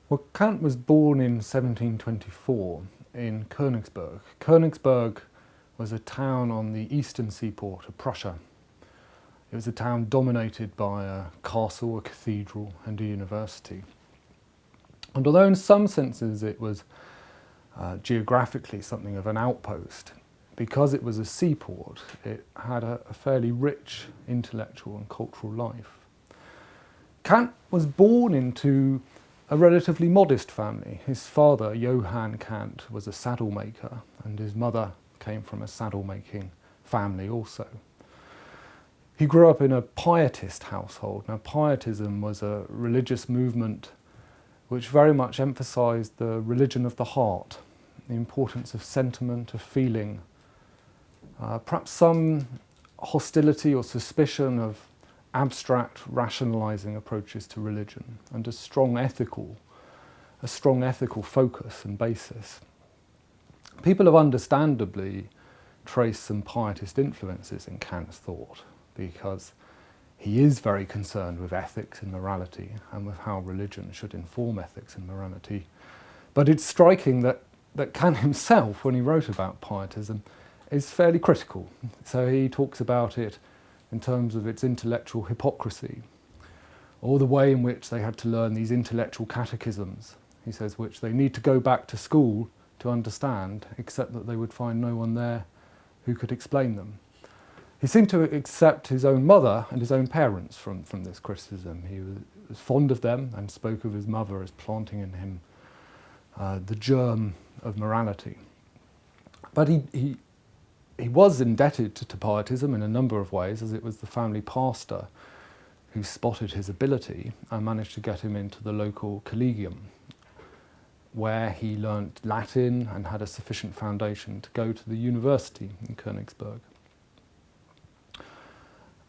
Well, Kant was born in 1724 in Königsberg. Königsberg was a town on the eastern seaport of Prussia. It was a town dominated by a castle, a cathedral and a university. And although in some senses it was geographically something of an outpost, because it was a seaport, it had a fairly rich intellectual and cultural life. Kant was born into a relatively modest family. His father, Johann Kant, was a saddle maker, and his mother came from a saddle making family also. He grew up in a pietist household. Now, pietism was a religious movement which very much emphasised the religion of the heart, the importance of sentiment, of feeling, perhaps some hostility or suspicion of abstract rationalising approaches to religion, and a strong ethical focus and basis. People have understandably traced some pietist influences in Kant's thought, because he is very concerned with ethics and morality and with how religion should inform ethics and morality. But it's striking that Kant himself, when he wrote about pietism, is fairly critical. So he talks about it in terms of its intellectual hypocrisy, or the way in which they had to learn these intellectual catechisms, he says, which they need to go back to school to understand, except that they would find no one there who could explain them. He seemed to accept his own mother and his own parents from this criticism. He was fond of them and spoke of his mother as planting in him the germ of morality. But he was indebted to pietism in a number of ways, as it was the family pastor who spotted his ability and managed to get him into the local collegium, where he learnt Latin and had a sufficient foundation to go to the university in Königsberg.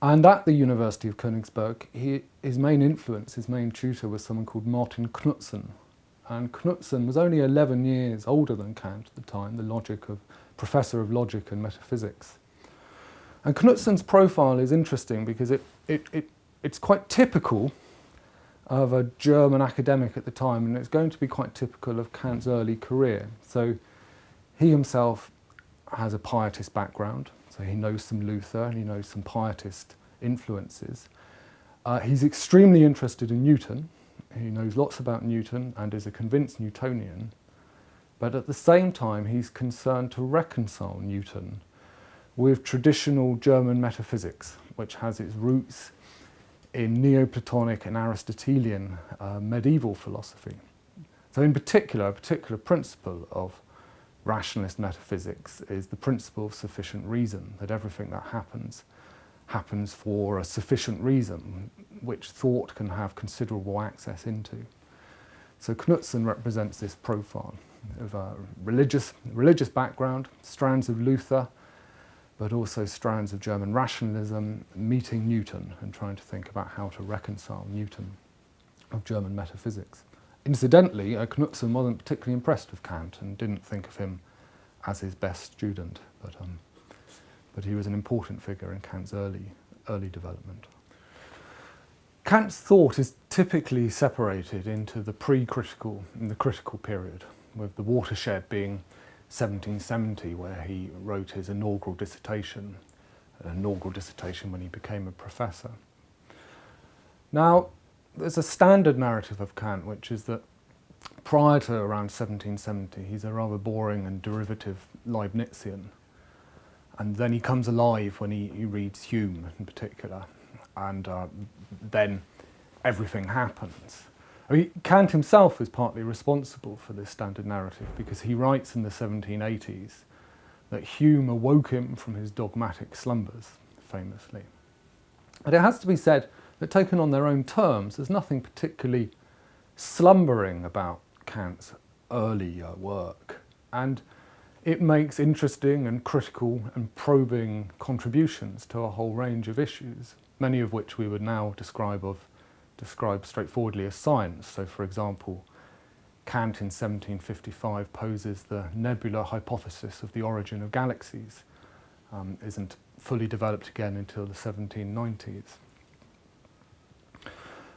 And at the University of Königsberg, his main influence, his main tutor, was someone called Martin Knutzen. And Knutzen was only 11 years older than Kant at the time, professor of logic and metaphysics. And Knutsen's profile is interesting because it's quite typical of a German academic at the time, and it's going to be quite typical of Kant's early career. So he himself has a pietist background, so he knows some Luther and he knows some pietist influences. He's extremely interested in Newton. He knows lots about Newton and is a convinced Newtonian. But at the same time, he's concerned to reconcile Newton with traditional German metaphysics, which has its roots in Neoplatonic and Aristotelian medieval philosophy. So in particular, a particular principle of rationalist metaphysics is the principle of sufficient reason, that everything that happens for a sufficient reason, which thought can have considerable access into. So Knutzen represents this profile of a religious background, strands of Luther, but also strands of German rationalism, meeting Newton and trying to think about how to reconcile Newton of German metaphysics. Incidentally, Knutzen wasn't particularly impressed with Kant and didn't think of him as his best student, but he was an important figure in Kant's early development. Kant's thought is typically separated into the pre-critical and the critical period, with the watershed being 1770, where he wrote his inaugural dissertation when he became a professor. Now, there's a standard narrative of Kant, which is that prior to around 1770, he's a rather boring and derivative Leibnizian. And then he comes alive when he reads Hume in particular, and then everything happens. I mean, Kant himself is partly responsible for this standard narrative, because he writes in the 1780s that Hume awoke him from his dogmatic slumbers, famously. But it has to be said that, taken on their own terms, there's nothing particularly slumbering about Kant's early work, and it makes interesting and critical and probing contributions to a whole range of issues, many of which we would now describe straightforwardly as science. So, for example, Kant in 1755 poses the nebular hypothesis of the origin of galaxies. Isn't fully developed again until the 1790s.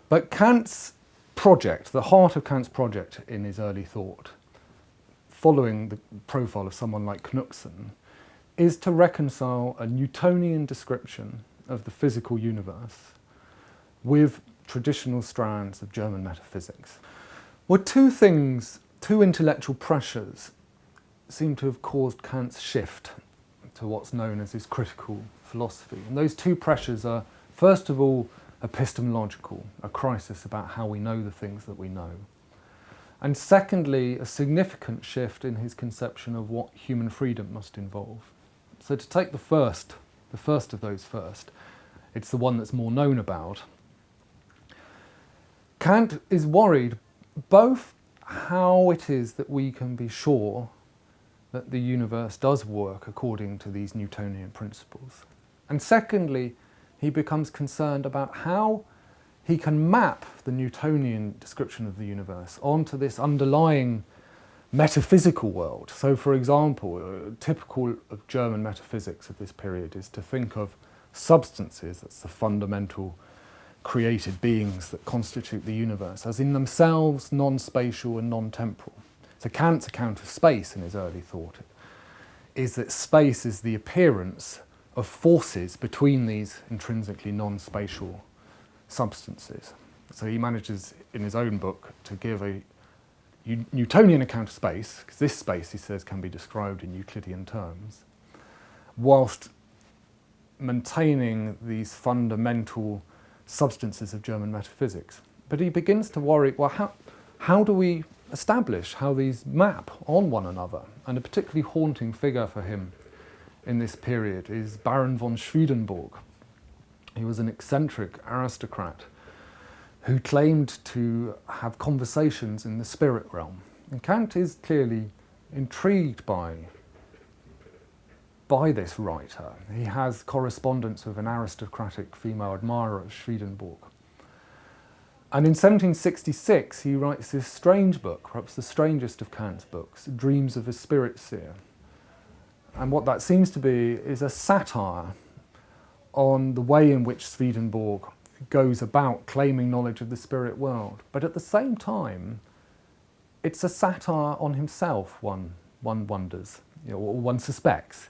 But Kant's project, the heart of Kant's project in his early thought, following the profile of someone like Knudsen, is to reconcile a Newtonian description of the physical universe with traditional strands of German metaphysics. Well, two intellectual pressures seem to have caused Kant's shift to what's known as his critical philosophy. And those two pressures are, first of all, epistemological, a crisis about how we know the things that we know. And secondly, a significant shift in his conception of what human freedom must involve. So to take the first of those first, it's the one that's more known about. Kant is worried both how it is that we can be sure that the universe does work according to these Newtonian principles. And secondly, he becomes concerned about how he can map the Newtonian description of the universe onto this underlying metaphysical world. So, for example, typical of German metaphysics of this period is to think of substances, that's the fundamental created beings that constitute the universe, as in themselves non-spatial and non-temporal. So Kant's account of space in his early thought is that space is the appearance of forces between these intrinsically non-spatial substances. So he manages in his own book to give a Newtonian account of space, because this space, he says, can be described in Euclidean terms, whilst maintaining these fundamental substances of German metaphysics. But he begins to worry, well, how do we establish how these map on one another? And a particularly haunting figure for him in this period is Baron von Swedenborg. He was an eccentric aristocrat who claimed to have conversations in the spirit realm. And Kant is clearly intrigued by this writer. He has correspondence with an aristocratic female admirer of Swedenborg. And in 1766 he writes this strange book, perhaps the strangest of Kant's books, Dreams of a Spirit Seer. And what that seems to be is a satire on the way in which Swedenborg goes about claiming knowledge of the spirit world. But at the same time, it's a satire on himself, one wonders, or one suspects,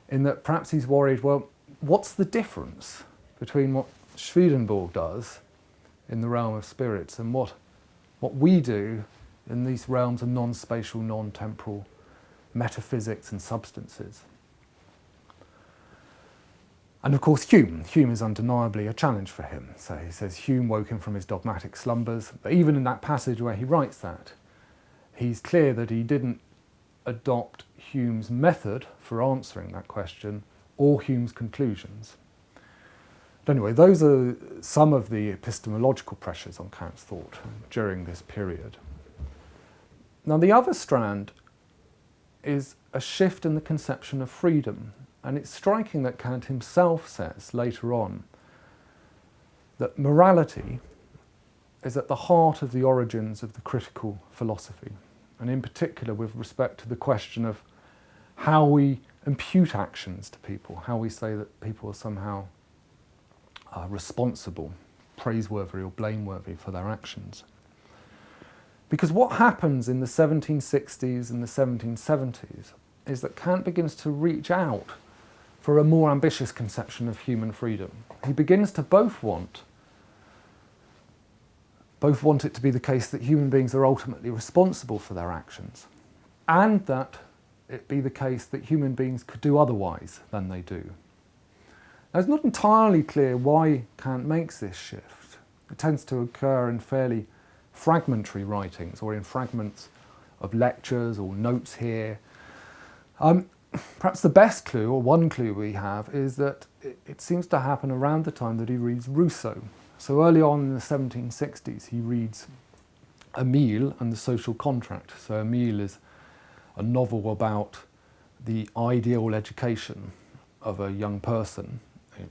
in that perhaps he's worried, well, what's the difference between what Swedenborg does in the realm of spirits and what we do in these realms of non-spatial, non-temporal metaphysics and substances? And of course Hume is undeniably a challenge for him. So he says Hume woke him from his dogmatic slumbers, but even in that passage where he writes that, he's clear that he didn't adopt Hume's method for answering that question or Hume's conclusions. But anyway, those are some of the epistemological pressures on Kant's thought during this period. Now the other strand is a shift in the conception of freedom. And it's striking that Kant himself says later on that morality is at the heart of the origins of the critical philosophy, and in particular with respect to the question of how we impute actions to people, how we say that people are somehow responsible, praiseworthy or blameworthy for their actions. Because what happens in the 1760s and the 1770s is that Kant begins to reach out for a more ambitious conception of human freedom. He begins to both want it to be the case that human beings are ultimately responsible for their actions, and that it be the case that human beings could do otherwise than they do. Now, it's not entirely clear why Kant makes this shift. It tends to occur in fairly fragmentary writings or in fragments of lectures or notes here. Perhaps the best clue, or one clue we have, is that it seems to happen around the time that he reads Rousseau. So early on in the 1760s he reads Emile and the Social Contract. So Emile is a novel about the ideal education of a young person,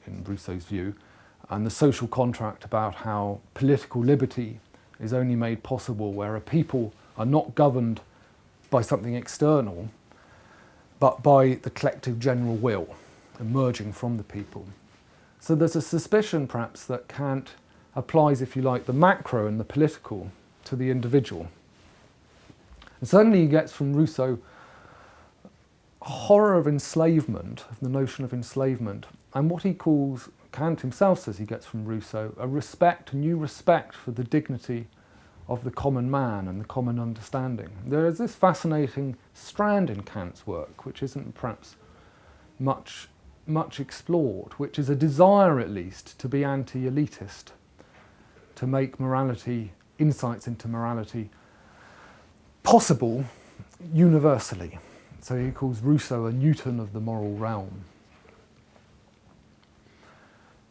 in Rousseau's view, and the social contract about how political liberty is only made possible where a people are not governed by something external, but by the collective general will emerging from the people. So there's a suspicion perhaps that Kant applies, if you like, the macro and the political to the individual. And certainly he gets from Rousseau a horror of enslavement, of the notion of enslavement, and what he calls, Kant himself says he gets from Rousseau, a new respect for the dignity of the common man and the common understanding. There is this fascinating strand in Kant's work, which isn't perhaps much explored, which is a desire, at least, to be anti-elitist, to make morality, insights into morality, possible universally. So he calls Rousseau a Newton of the moral realm.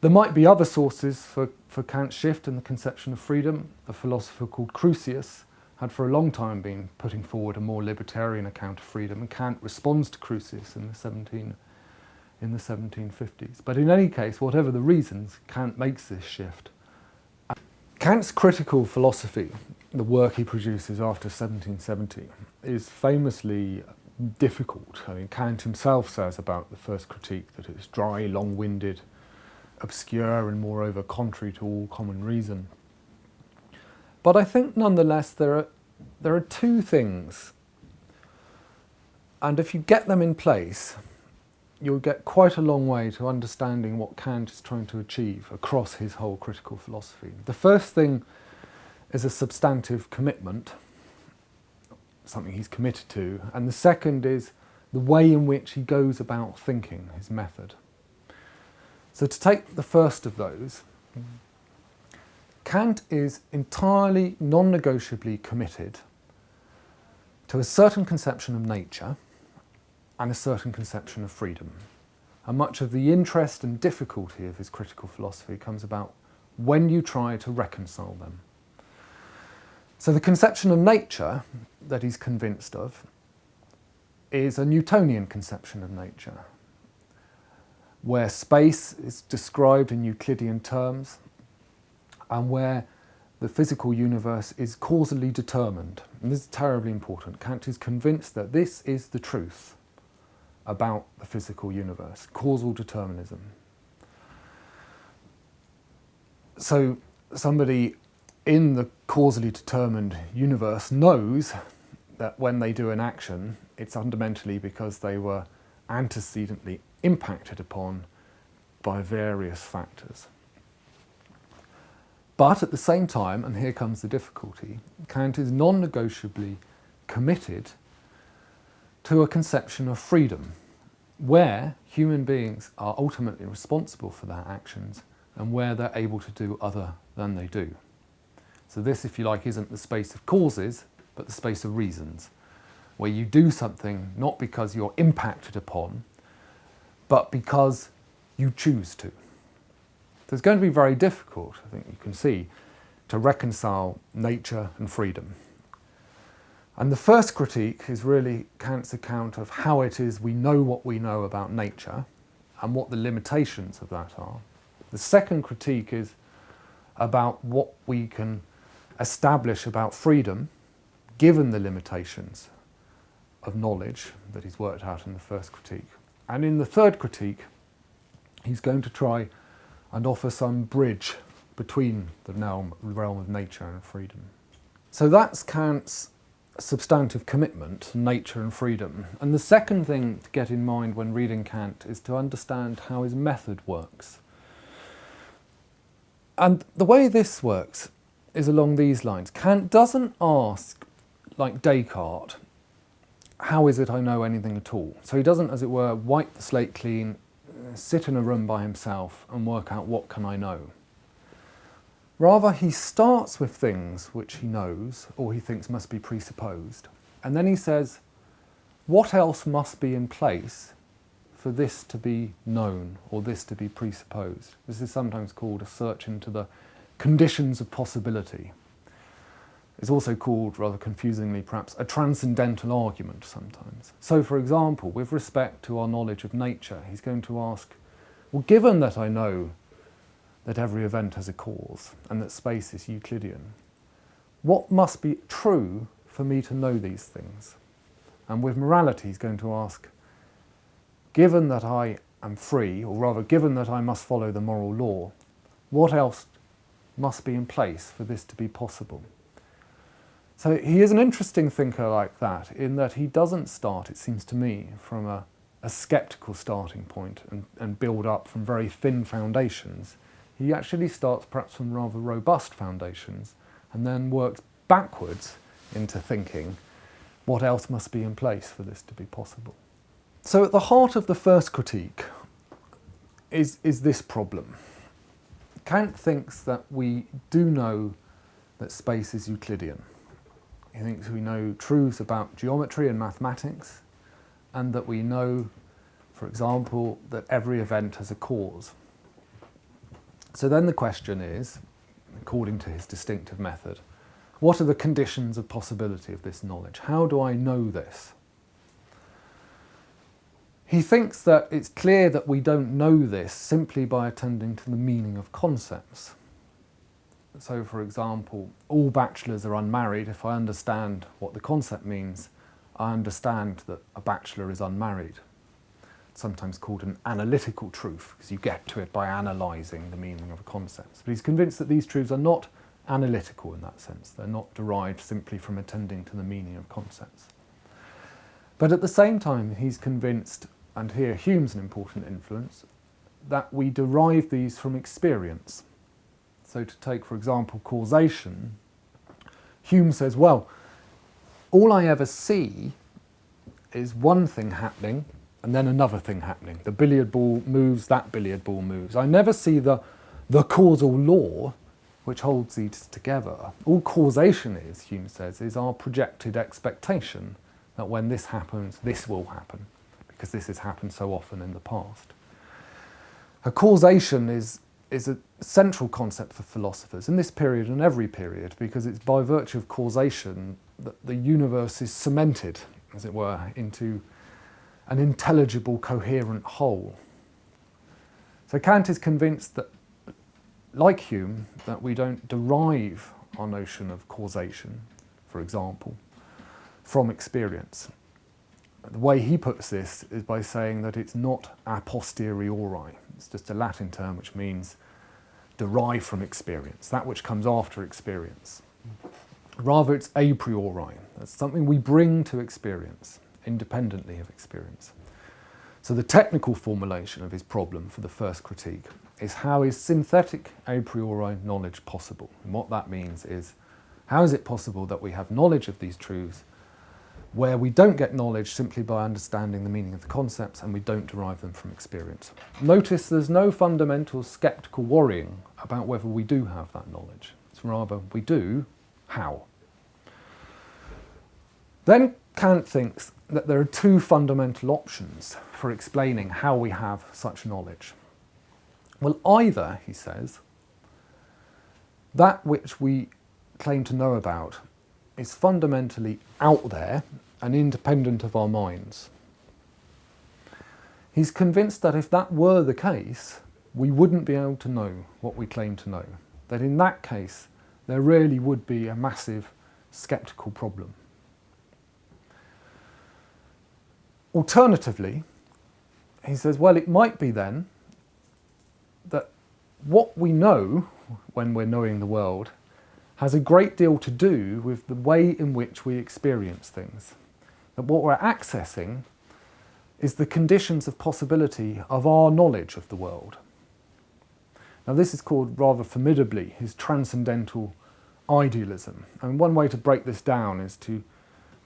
There might be other sources for Kant's shift in the conception of freedom. A philosopher called Crucius had for a long time been putting forward a more libertarian account of freedom, and Kant responds to Crucius in the 1750s. But in any case, whatever the reasons, Kant makes this shift. Kant's critical philosophy, the work he produces after 1770, is famously difficult. I mean, Kant himself says about the first critique that it's dry, long-winded, obscure, and moreover contrary to all common reason. But I think nonetheless there are two things, and if you get them in place, you'll get quite a long way to understanding what Kant is trying to achieve across his whole critical philosophy. The first thing is a substantive commitment, something he's committed to, and the second is the way in which he goes about thinking, his method. So to take the first of those, Kant is entirely non-negotiably committed to a certain conception of nature and a certain conception of freedom. And much of the interest and difficulty of his critical philosophy comes about when you try to reconcile them. So the conception of nature that he's convinced of is a Newtonian conception of nature, where space is described in Euclidean terms and where the physical universe is causally determined. And this is terribly important. Kant is convinced that this is the truth about the physical universe, causal determinism. So somebody in the causally determined universe knows that when they do an action, it's fundamentally because they were antecedently impacted upon by various factors. But at the same time, and here comes the difficulty, Kant is non-negotiably committed to a conception of freedom, where human beings are ultimately responsible for their actions and where they're able to do other than they do. So this, if you like, isn't the space of causes, but the space of reasons, where you do something not because you're impacted upon, but because you choose to. So it's going to be very difficult, I think you can see, to reconcile nature and freedom. And the first critique is really Kant's account of how it is we know what we know about nature and what the limitations of that are. The second critique is about what we can establish about freedom given the limitations of knowledge that he's worked out in the first critique. And in the third critique, he's going to try and offer some bridge between the realm of nature and freedom. So that's Kant's substantive commitment to nature and freedom. And the second thing to get in mind when reading Kant is to understand how his method works. And the way this works is along these lines. Kant doesn't ask, like Descartes, how is it I know anything at all? So he doesn't, as it were, wipe the slate clean, sit in a room by himself and work out what can I know. Rather, he starts with things which he knows or he thinks must be presupposed, and then he says, what else must be in place for this to be known or this to be presupposed? This is sometimes called a search into the conditions of possibility. It's also called, rather confusingly perhaps, a transcendental argument sometimes. So, for example, with respect to our knowledge of nature, he's going to ask, well, given that I know that every event has a cause and that space is Euclidean, what must be true for me to know these things? And with morality, he's going to ask, given that I am free, or rather given that I must follow the moral law, what else must be in place for this to be possible. So he is an interesting thinker like that, in that he doesn't start, it seems to me, from a sceptical starting point and build up from very thin foundations. He actually starts perhaps from rather robust foundations and then works backwards into thinking what else must be in place for this to be possible. So at the heart of the first critique is this problem. Kant thinks that we do know that space is Euclidean. He thinks we know truths about geometry and mathematics, and that we know, for example, that every event has a cause. So then the question is, according to his distinctive method, what are the conditions of possibility of this knowledge? How do I know this? He thinks that it's clear that we don't know this simply by attending to the meaning of concepts. So, for example, all bachelors are unmarried. If I understand what the concept means, I understand that a bachelor is unmarried. It's sometimes called an analytical truth, because you get to it by analysing the meaning of a concept. But he's convinced that these truths are not analytical in that sense. They're not derived simply from attending to the meaning of concepts. But at the same time, he's convinced, and here Hume's an important influence, that we derive these from experience. So to take, for example, causation, Hume says, well, all I ever see is one thing happening and then another thing happening. The billiard ball moves, that billiard ball moves. I never see the causal law which holds these together. All causation is, Hume says, is our projected expectation that when this happens, this will happen, because this has happened so often in the past. A causation is a central concept for philosophers in this period and every period, because it's by virtue of causation that the universe is cemented, as it were, into an intelligible, coherent whole. So Kant is convinced that, like Hume, that we don't derive our notion of causation, for example, from experience. The way he puts this is by saying that it's not a posteriori. It's just a Latin term which means derived from experience, that which comes after experience. Rather, it's a priori. That's something we bring to experience, independently of experience. So the technical formulation of his problem for the first critique is, how is synthetic a priori knowledge possible? And what that means is, how is it possible that we have knowledge of these truths where we don't get knowledge simply by understanding the meaning of the concepts and we don't derive them from experience? Notice there's no fundamental sceptical worrying about whether we do have that knowledge. It's rather, we do, how? Then Kant thinks that there are two fundamental options for explaining how we have such knowledge. Well, either, he says, that which we claim to know about is fundamentally out there and independent of our minds. He's convinced that if that were the case, we wouldn't be able to know what we claim to know. That in that case, there really would be a massive sceptical problem. Alternatively, he says, well, it might be then that what we know when we're knowing the world has a great deal to do with the way in which we experience things. That what we're accessing is the conditions of possibility of our knowledge of the world. Now this is called, rather formidably, his transcendental idealism. And one way to break this down is to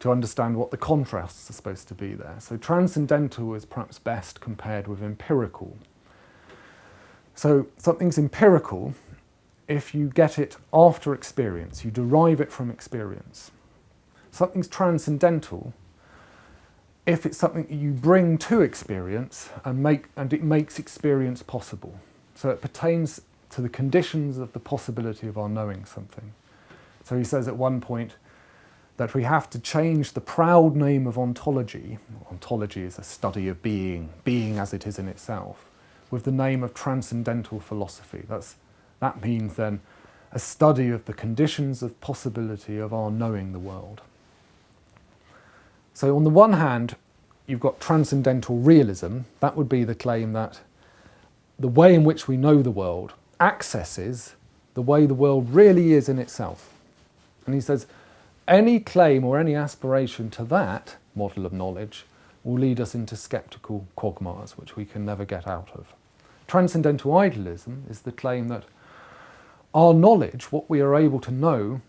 understand what the contrasts are supposed to be there. So transcendental is perhaps best compared with empirical. So something's empirical if you get it after experience, you derive it from experience. Something's transcendental if it's something you bring to experience and it makes experience possible. So it pertains to the conditions of the possibility of our knowing something. So he says at one point that we have to change the proud name of ontology. Ontology is a study of being as it is in itself, with the name of transcendental philosophy. That means then a study of the conditions of possibility of our knowing the world. So on the one hand, you've got transcendental realism. That would be the claim that the way in which we know the world accesses the way the world really is in itself. And he says, any claim or any aspiration to that model of knowledge will lead us into sceptical quagmires, which we can never get out of. Transcendental idealism is the claim that our knowledge, what we are able to know,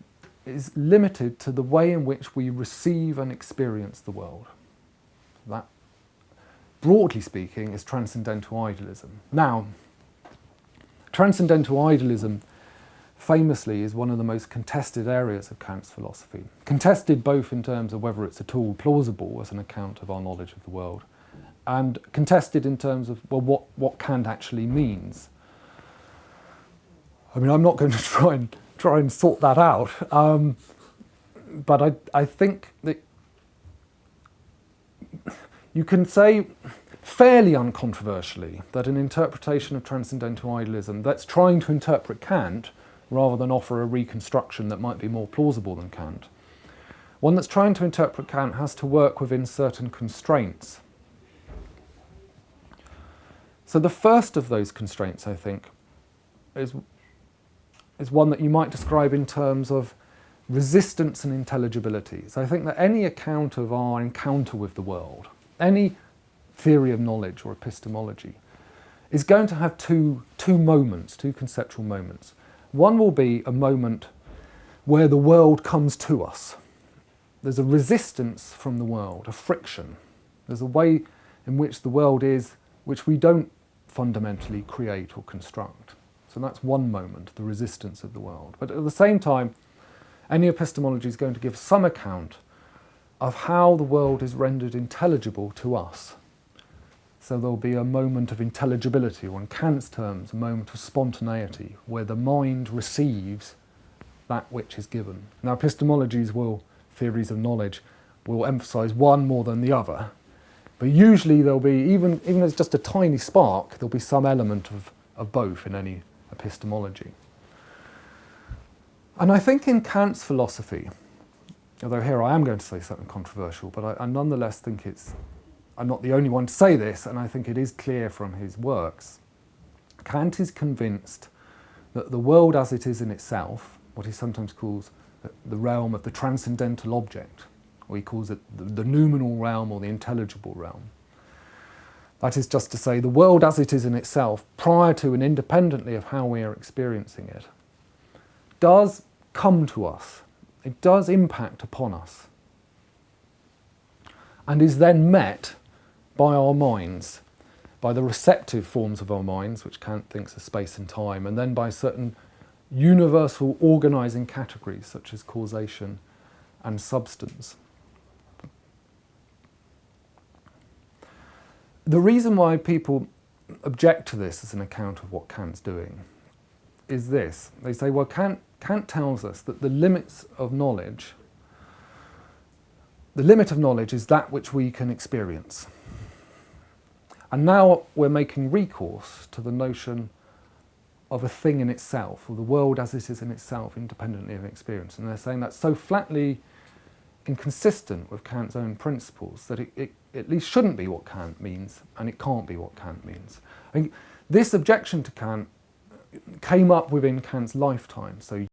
is limited to the way in which we receive and experience the world. That, broadly speaking, is transcendental idealism. Now, transcendental idealism famously is one of the most contested areas of Kant's philosophy. Contested both in terms of whether it's at all plausible as an account of our knowledge of the world, and contested in terms of, well, what Kant actually means. I mean, I'm not going to try and sort that out, but I think that you can say fairly uncontroversially that an interpretation of transcendental idealism that's trying to interpret Kant rather than offer a reconstruction that might be more plausible than Kant, one that's trying to interpret Kant has to work within certain constraints. So the first of those constraints, I think, is one that you might describe in terms of resistance and intelligibility. So I think that any account of our encounter with the world, any theory of knowledge or epistemology, is going to have two moments, two conceptual moments. One will be a moment where the world comes to us. There's a resistance from the world, a friction. There's a way in which the world is, which we don't fundamentally create or construct. So that's one moment, the resistance of the world. But at the same time, any epistemology is going to give some account of how the world is rendered intelligible to us. So there'll be a moment of intelligibility, or in Kant's terms, a moment of spontaneity, where the mind receives that which is given. Now, epistemologies theories of knowledge, will emphasise one more than the other, but usually there'll be, even if it's just a tiny spark, there'll be some element of both in any epistemology. And I think in Kant's philosophy, although here I am going to say something controversial, but I nonetheless think I'm not the only one to say this, and I think it is clear from his works. Kant is convinced that the world as it is in itself, what he sometimes calls the realm of the transcendental object, or he calls it the noumenal realm or the intelligible realm. That is just to say, the world as it is in itself, prior to and independently of how we are experiencing it, does come to us. It does impact upon us, and is then met by our minds, by the receptive forms of our minds, which Kant thinks are space and time, and then by certain universal organising categories such as causation and substance. The reason why people object to this as an account of what Kant's doing is this. They say, well, Kant tells us that the limits of knowledge, the limit of knowledge is that which we can experience. And now we're making recourse to the notion of a thing in itself, or the world as it is in itself, independently of experience. And they're saying that's so flatly inconsistent with Kant's own principles that it at least shouldn't be what Kant means, and it can't be what Kant means. I think this objection to Kant came up within Kant's lifetime. So